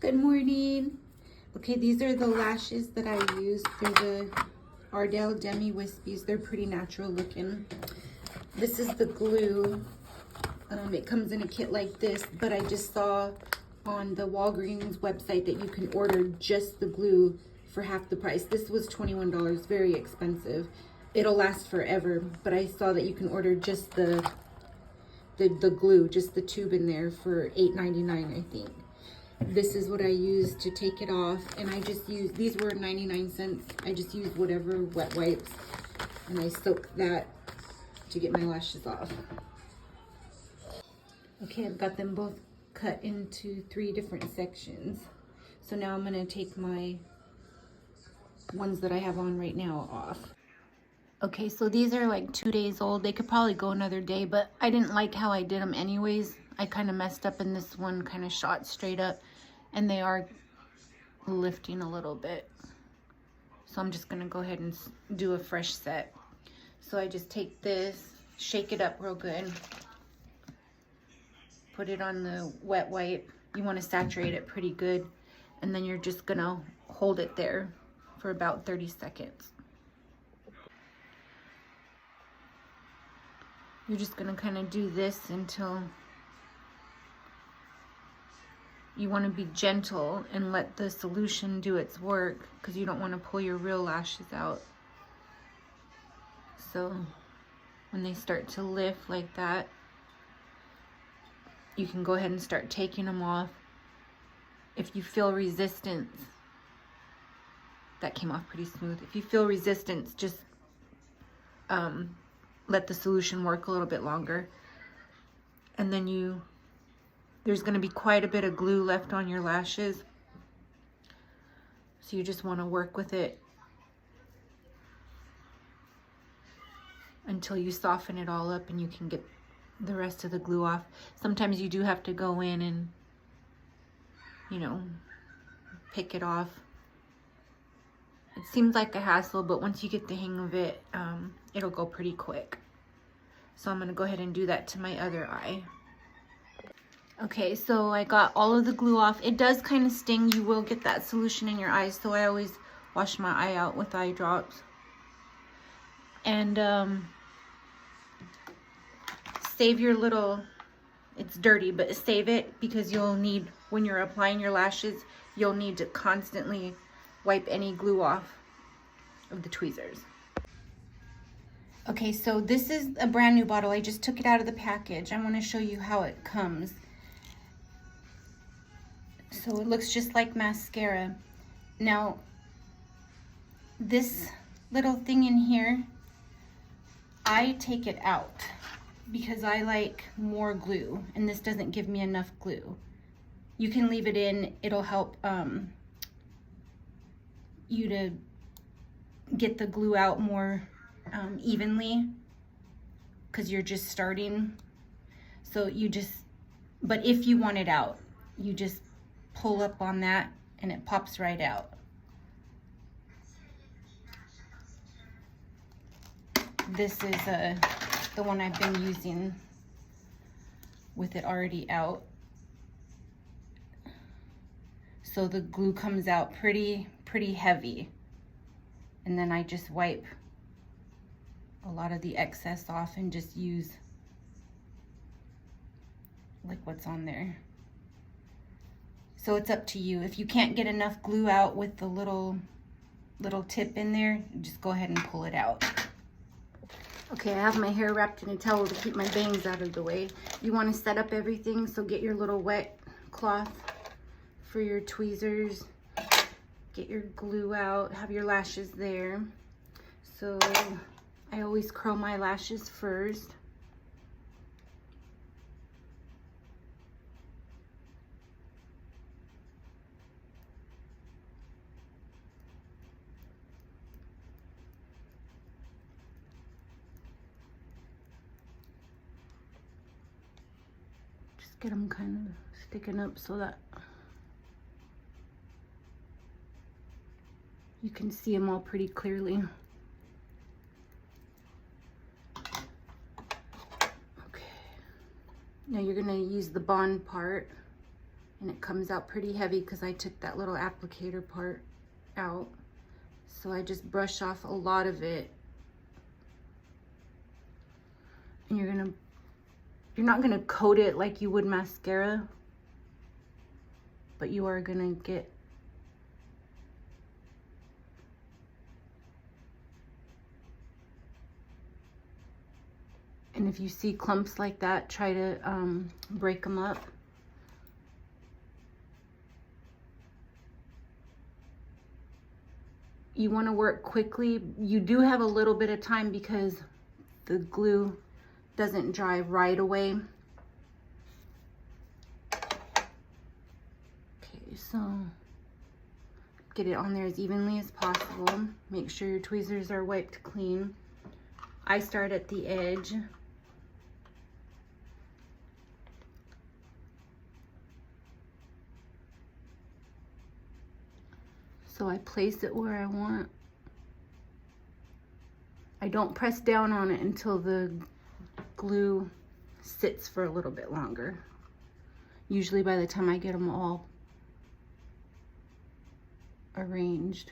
Good morning. Okay, these are the lashes that I use. They're the Ardell Demi Wispies. They're pretty natural looking. This is the glue. It comes in a kit like this, but I just saw on the Walgreens website that you can order just the glue for half the price. This was $21, very expensive. It'll last forever, but I saw that you can order just the glue, just the tube in there for $8.99, I think. This is what I use to take it off, and I just use, these were 99 cents. I just used whatever wet wipes, and I soak that to get my lashes off. Okay, I've got them both cut into 3 different sections. So now I'm gonna take my ones that I have on right now off. Okay, so these are like 2 days old. They could probably go another day, but I didn't like how I did them anyways. I kind of messed up, and this one kind of shot straight up, and they are lifting a little bit. So I'm just gonna go ahead and do a fresh set. So I just take this, shake it up real good, put it on the wet wipe. You want to saturate it pretty good, and then you're just gonna hold it there for about 30 seconds. You're just gonna kind of do this until you want to be gentle and let the solution do its work, because you don't want to pull your real lashes out. So when they start to lift like that, you can go ahead and start taking them off. If you feel resistance, that came off pretty smooth. If you feel resistance, just let the solution work a little bit longer. And then there's going to be quite a bit of glue left on your lashes. So you just want to work with it until you soften it all up and you can get the rest of the glue off. Sometimes you do have to go in and, pick it off. It seems like a hassle, but once you get the hang of it, it'll go pretty quick. So I'm going to go ahead and do that to my other eye. Okay, so I got all of the glue off. It does kind of sting. You will get that solution in your eyes, so I always wash my eye out with eye drops. And save your little, it's dirty, but save it, because you'll need, when you're applying your lashes, you'll need to constantly wipe any glue off of the tweezers. Okay, so this is a brand new bottle. I just took it out of the package. I want to show you how it comes. So it looks just like mascara. Now, this little thing in here, I take it out because I like more glue, and this doesn't give me enough glue. You can leave it in. It'll help you to get the glue out more evenly, because you're just starting. So but if you want it out, you just pull up on that and it pops right out. This is the one I've been using with it already out. So the glue comes out pretty heavy. And then I just wipe a lot of the excess off and just use like what's on there. So it's up to you. If you can't get enough glue out with the little tip in there, just go ahead and pull it out. Okay, I have my hair wrapped in a towel to keep my bangs out of the way. You want to set up everything, so get your little wet cloth for your tweezers. Get your glue out, have your lashes there. So I always curl my lashes first. Just get them kind of sticking up so that you can see them all pretty clearly. Okay. Now you're gonna use the bond part and it comes out pretty heavy because I took that little applicator part out. So I just brush off a lot of it. And you're not gonna coat it like you would mascara, but you are gonna get and if you see clumps like that, try to break them up. You want to work quickly. You do have a little bit of time because the glue doesn't dry right away. Okay, so get it on there as evenly as possible. Make sure your tweezers are wiped clean. I start at the edge. So I place it where I want. I don't press down on it until the glue sits for a little bit longer. Usually by the time I get them all arranged.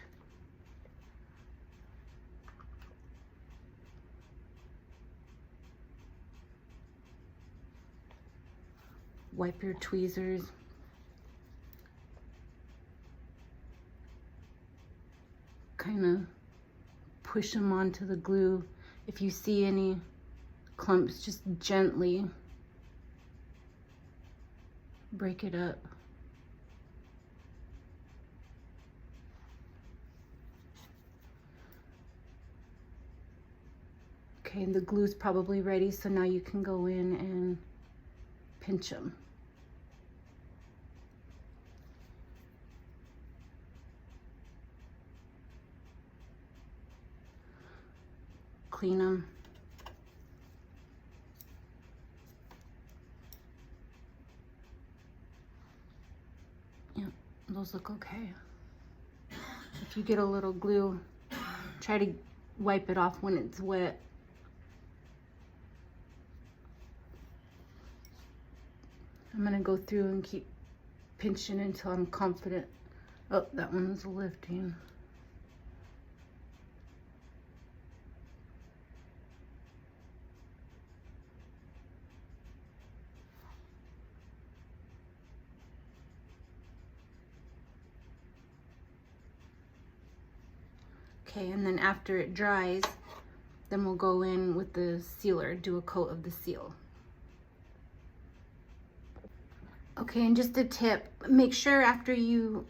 Wipe your tweezers. Kind of push them onto the glue. If you see any clumps, just gently break it up. Okay, and the glue's probably ready, so now you can go in and pinch them. Clean them. Yeah, those look okay. If you get a little glue, try to wipe it off when it's wet. I'm gonna go through and keep pinching until I'm confident. Oh, that one was lifting. Okay, and then after it dries, then we'll go in with the sealer, do a coat of the seal. Okay, and just a tip, make sure after you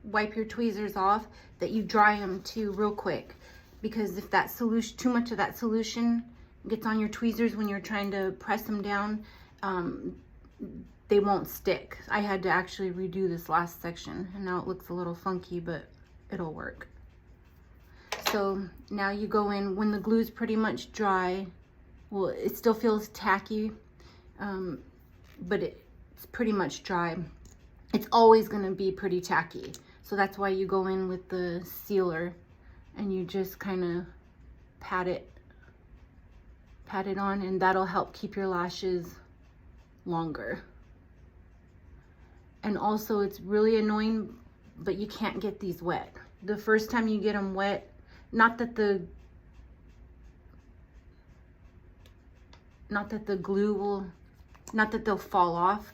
wipe your tweezers off that you dry them too real quick, because if that solution, too much of that solution gets on your tweezers when you're trying to press them down, they won't stick. I had to actually redo this last section, and now it looks a little funky, but it'll work. So now you go in when the glue's pretty much dry. Well, it still feels tacky, but it's pretty much dry. It's always gonna be pretty tacky. So that's why you go in with the sealer and you just kind of pat it on, and that'll help keep your lashes longer. And also it's really annoying, but you can't get these wet. The first time you get them wet, not that the glue will, not that they'll fall off,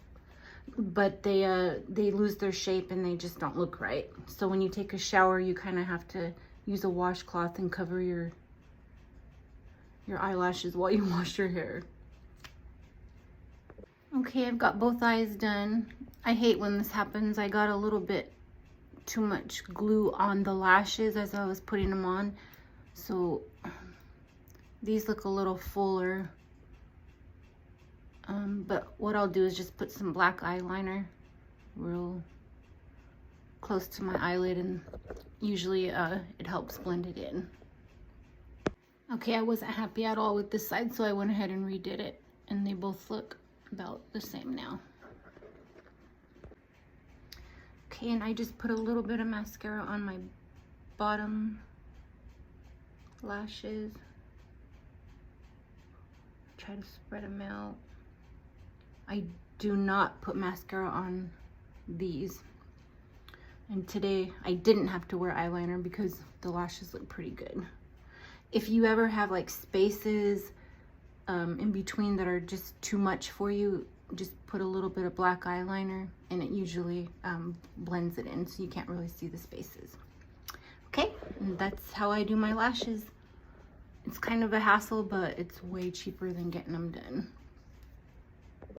but they lose their shape and they just don't look right. So when you take a shower, you kind of have to use a washcloth and cover your eyelashes while you wash your hair. Okay, I've got both eyes done. I hate when this happens. I got a little bit too much glue on the lashes as I was putting them on, so these look a little fuller, but what I'll do is just put some black eyeliner real close to my eyelid, and usually it helps blend it in. Okay, I wasn't happy at all with this side, so I went ahead and redid it, and they both look about the same now. Okay, and I just put a little bit of mascara on my bottom lashes. Try to spread them out. I do not put mascara on these. And today I didn't have to wear eyeliner because the lashes look pretty good. If you ever have like spaces in between that are just too much for you, just put a little bit of black eyeliner and it usually blends it in so you can't really see the spaces. Okay, and that's how I do my lashes. It's kind of a hassle, but it's way cheaper than getting them done.